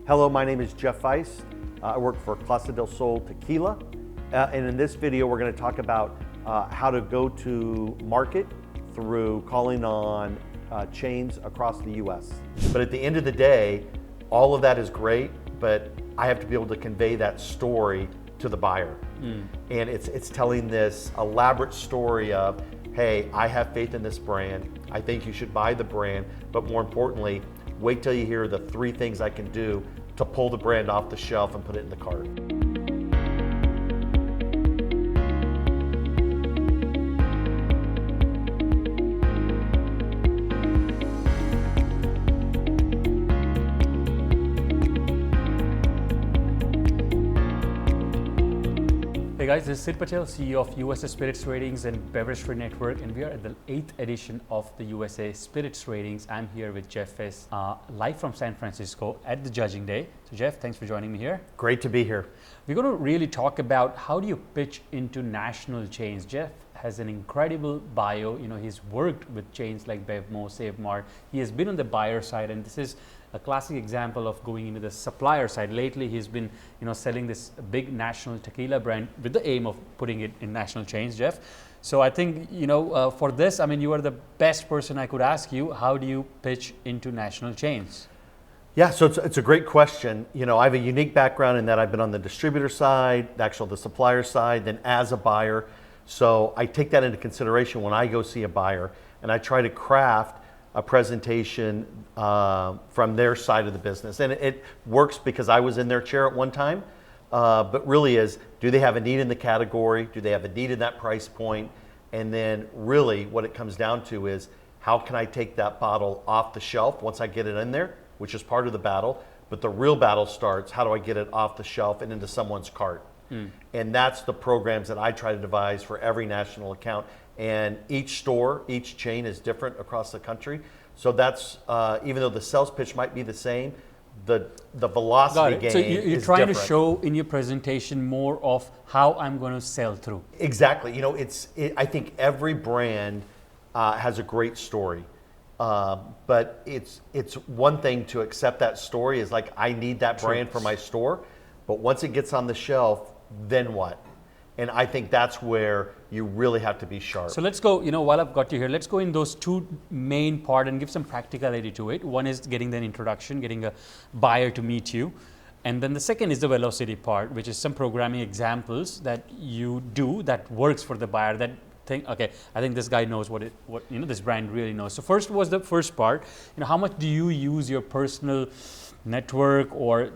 Hello, my name is Jeff Fiest. I work for Casa Del Sol Tequila. And in this video, we're going to talk about how to go to market through calling on chains across the US. But at the end of the day, all of that is great, but I have to be able to convey that story to the buyer. And it's telling this elaborate story of, hey, I have faith in this brand. I think you should buy the brand, but more importantly, wait till you hear the 3 things I can do to pull the brand off the shelf and put it in the cart. Hey guys, this is Sid Patel, CEO of USA Spirits Ratings and Beverage Network, and we are at the 8th edition of the USA Spirits Ratings. I'm here with Jeff Fiest, live from San Francisco at the judging day. So Jeff, thanks for joining me here. Great to be here. We're going to really talk about how do you pitch into national chains. Jeff has an incredible bio. You know, he's worked with chains like BevMo, Save Mart. He has been on the buyer side, and this is a classic example of going into the supplier side. Lately, he's been, selling this big national tequila brand with the aim of putting it in national chains, Jeff. So I think, for this, you are the best person I could ask you. How do you pitch into national chains? Yeah, so it's a great question. I have a unique background in that I've been on the distributor side, the supplier side, then as a buyer. So I take that into consideration when I go see a buyer, and I try to craft a presentation from their side of the business. And it works because I was in their chair at one time, but really is, do they have a need in the category? Do they have a need in that price point? And then really what it comes down to is, how can I take that bottle off the shelf once I get it in there, which is part of the battle, but the real battle starts, how do I get it off the shelf and into someone's cart? And that's the programs that I try to devise for every national account. And each store, each chain is different across the country. So that's, even though the sales pitch might be the same, the velocity gain is different. So you're trying to show in your presentation more of how I'm going to sell through. Exactly. I think every brand has a great story. But it's one thing to accept that story is like, I need that brand for my store. But once it gets on the shelf, then what? And I think that's where you really have to be sharp. So let's go, while I've got you here, let's go in those 2 main parts and give some practicality to it. One is getting an introduction, getting a buyer to meet you. And then the second is the velocity part, which is some programming examples that you do that works for the buyer, that think, okay, I think this guy knows what this brand really knows. So first was the first part, how much do you use your personal network or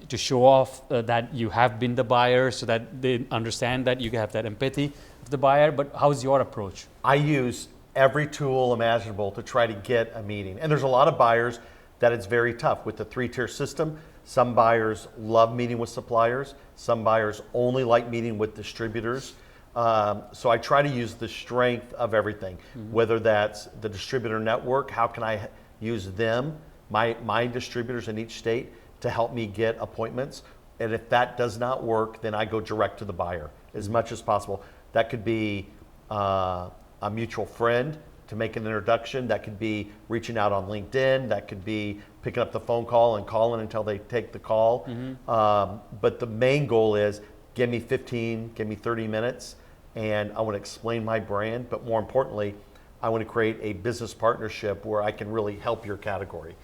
to show off that you have been the buyer so that they understand that you have that empathy of the buyer, but how's your approach? I use every tool imaginable to try to get a meeting. And there's a lot of buyers that it's very tough with the 3-tier system. Some buyers love meeting with suppliers. Some buyers only like meeting with distributors. So I try to use the strength of everything, whether that's the distributor network, how can I use them, my distributors in each state, to help me get appointments. And if that does not work, then I go direct to the buyer as much as possible. That could be a mutual friend to make an introduction. That could be reaching out on LinkedIn. That could be picking up the phone call and calling until they take the call. But the main goal is, give me 15, give me 30 minutes, and I want to explain my brand. But more importantly, I want to create a business partnership where I can really help your category.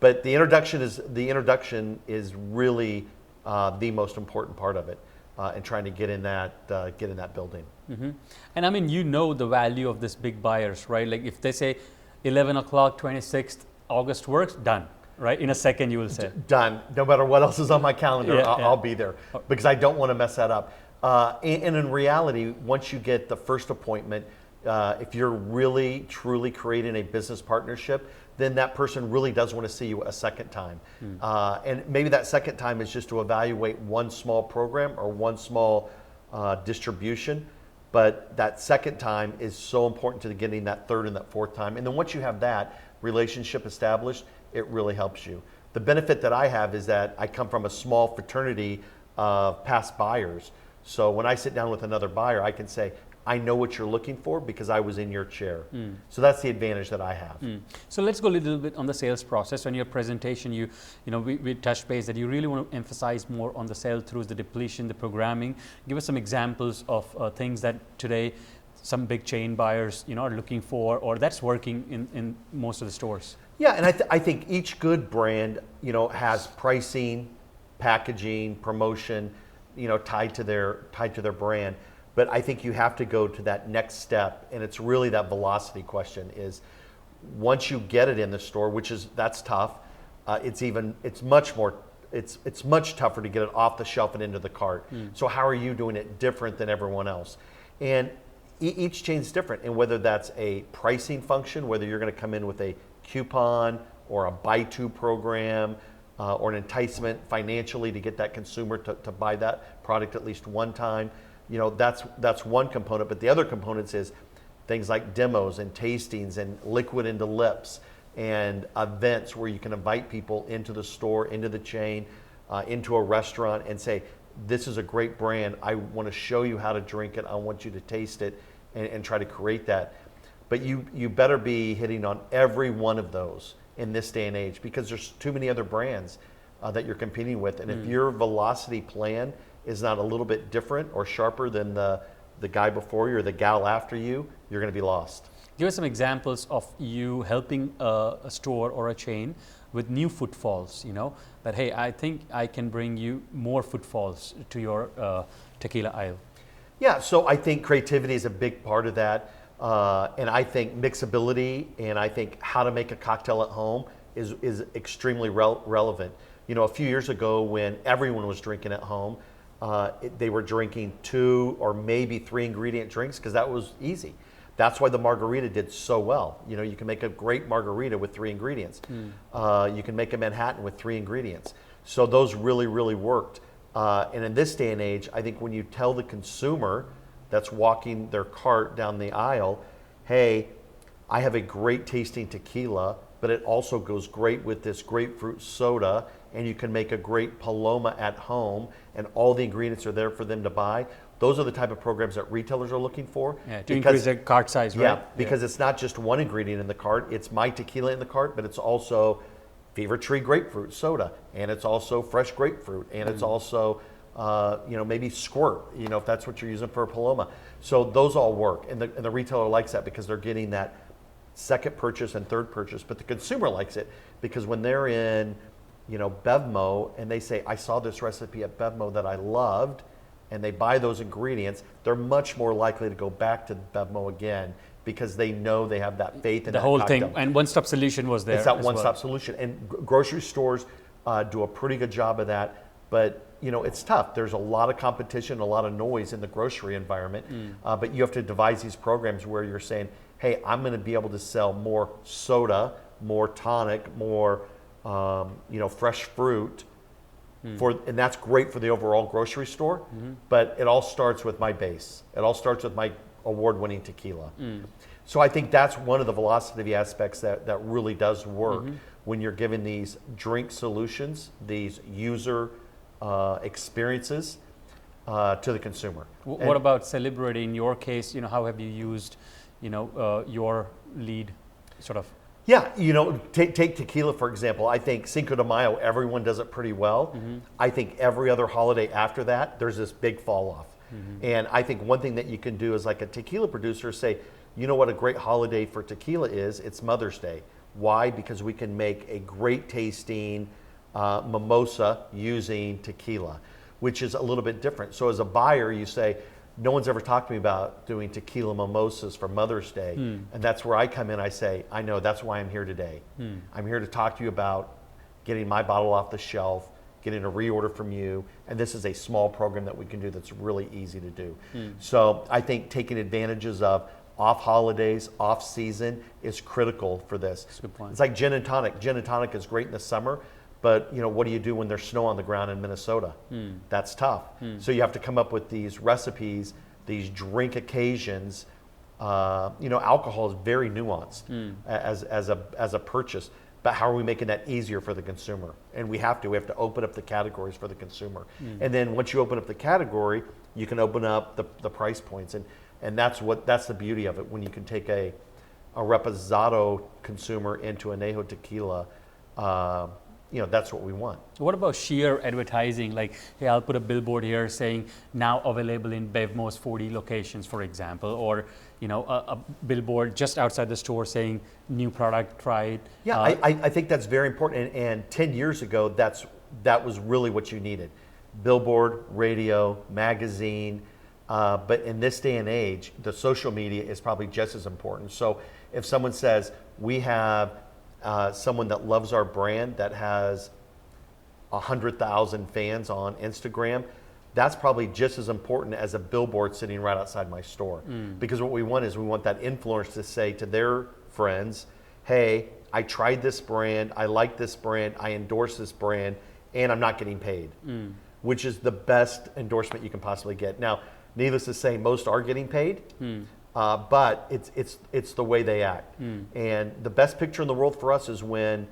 But the introduction is really the most important part of it, and trying to get in that building. And the value of this big buyers, right? Like if they say 11 o'clock, 26th August works, done, right? In a second you will say. Done. No matter what else is on my calendar, I'll be there, because I don't want to mess that up. And in reality, once you get the first appointment, if you're really, truly creating a business partnership, then that person really does want to see you a second time. And maybe that second time is just to evaluate one small program or one small distribution. But that second time is so important to getting that third and that fourth time. And then once you have that relationship established, it really helps you. The benefit that I have is that I come from a small fraternity of past buyers. So when I sit down with another buyer, I can say, I know what you're looking for because I was in your chair. So that's the advantage that I have. So let's go a little bit on the sales process. On your presentation, we touched base that you really want to emphasize more on the sell-throughs, the depletion, the programming. Give us some examples of things that today some big chain buyers are looking for, or that's working in most of the stores. Yeah, and I think each good brand has pricing, packaging, promotion, tied to their brand. But I think you have to go to that next step, and it's really that velocity question. Is once you get it in the store, that's tough. It's much tougher to get it off the shelf and into the cart. So how are you doing it different than everyone else? And each chain's different, and whether that's a pricing function, whether you're going to come in with a coupon or a buy-two program, or an enticement financially to get that consumer to buy that product at least one time. That's one component, but the other components is things like demos and tastings and liquid into lips and events where you can invite people into the store, into the chain, into a restaurant and say, this is a great brand. I want to show you how to drink it. I want you to taste it and try to create that. But you better be hitting on every one of those in this day and age because there's too many other brands that you're competing with. And if your velocity plan is not a little bit different or sharper than the guy before you or the gal after you, you're going to be lost. Give us some examples of you helping a store or a chain with new footfalls, that, hey, I think I can bring you more footfalls to your tequila aisle. Yeah, so I think creativity is a big part of that. And I think mixability and I think how to make a cocktail at home is extremely relevant. A few years ago when everyone was drinking at home, they were drinking 2 or maybe 3 ingredient drinks because that was easy. That's why the margarita did so well. You can make a great margarita with 3 ingredients. You can make a Manhattan with 3 ingredients. So those really, really worked. And in this day and age, I think when you tell the consumer that's walking their cart down the aisle, hey, I have a great tasting tequila, but it also goes great with this grapefruit soda, and you can make a great Paloma at home, and all the ingredients are there for them to buy. Those are the type of programs that retailers are looking for. Yeah, to increase their cart size, right? Yeah, because it's not just one ingredient in the cart. It's my tequila in the cart, but it's also Fever Tree grapefruit soda, and it's also fresh grapefruit, and it's also maybe squirt, if that's what you're using for a Paloma. So those all work, and the retailer likes that because they're getting that second purchase and third purchase, but the consumer likes it because when they're in, Bevmo, and they say, I saw this recipe at Bevmo that I loved, and they buy those ingredients, they're much more likely to go back to Bevmo again because they know they have that faith in the that whole cocktail. thing, and one-stop solution was there. It's that one-stop solution, and grocery stores do a pretty good job of that. But it's tough. There's a lot of competition, a lot of noise in the grocery environment. But you have to devise these programs where you're saying, hey, I'm going to be able to sell more soda, more tonic, more fresh fruit. And that's great for the overall grocery store. But it all starts with my base. It all starts with my award-winning tequila. So I think that's one of the velocity aspects that really does work when you're giving these drink solutions, these user experiences to the consumer. What about celebrity? In your case, how have you used, your lead sort of? Yeah, take tequila for example. I think Cinco de Mayo, everyone does it pretty well. I think every other holiday after that, there's this big fall off. And I think one thing that you can do is like a tequila producer say, you know what a great holiday for tequila is? It's Mother's Day. Why? Because we can make a great tasting mimosa using tequila, which is a little bit different. So as a buyer, you say, no one's ever talked to me about doing tequila mimosas for Mother's Day. And that's where I come in. I say, I know, that's why I'm here today. I'm here to talk to you about getting my bottle off the shelf, getting a reorder from you. And this is a small program that we can do that's really easy to do. So I think taking advantages of off holidays, off season is critical for this. That's a good point. It's like gin and tonic. Gin and tonic is great in the summer, but what do you do when there's snow on the ground in Minnesota? That's tough. So you have to come up with these recipes, these drink occasions. Alcohol is very nuanced as a purchase, but how are we making that easier for the consumer? And we have to open up the categories for the consumer. And then once you open up the category, you can open up the price points. And And that's the beauty of it. When you can take a reposado consumer into añejo tequila, that's what we want. What about sheer advertising? Like, hey, I'll put a billboard here saying now available in BevMo's 40 locations, for example, or a billboard just outside the store saying new product, try it. Yeah, I think that's very important. And 10 years ago, that was really what you needed: billboard, radio, magazine. But in this day and age, the social media is probably just as important. So if someone says, we have someone that loves our brand that has 100,000 fans on Instagram, that's probably just as important as a billboard sitting right outside my store. Because what we want that influencer to say to their friends, hey, I tried this brand, I like this brand, I endorse this brand, and I'm not getting paid, which is the best endorsement you can possibly get. Now, needless to say, most are getting paid, but it's the way they act. And the best picture in the world for us is when,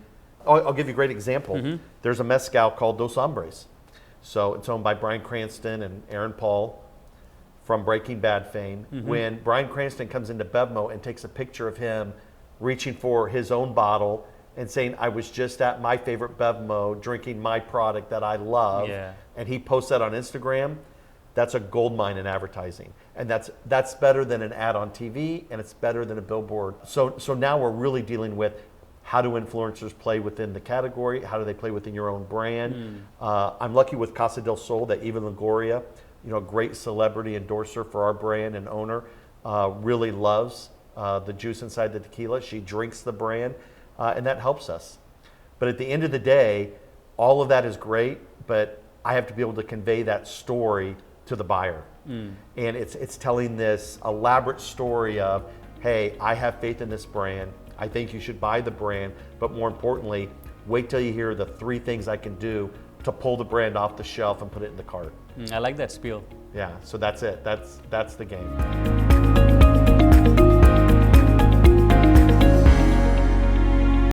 I'll give you a great example. There's a mezcal called Dos Hombres. So it's owned by Bryan Cranston and Aaron Paul from Breaking Bad fame. When Bryan Cranston comes into BevMo and takes a picture of him reaching for his own bottle and saying, I was just at my favorite BevMo drinking my product that I love, and he posts that on Instagram, that's a gold mine in advertising. And that's better than an ad on TV, and it's better than a billboard. So now we're really dealing with, how do influencers play within the category? How do they play within your own brand? I'm lucky with Casa Del Sol that Eva Longoria, a great celebrity endorser for our brand and owner, really loves the juice inside the tequila. She drinks the brand, and that helps us. But at the end of the day, all of that is great, but I have to be able to convey that story to the buyer. And it's telling this elaborate story of, hey, I have faith in this brand. I think you should buy the brand, but more importantly, wait till you hear the 3 things I can do to pull the brand off the shelf and put it in the cart. I like that spiel. Yeah, so that's it. That's the game.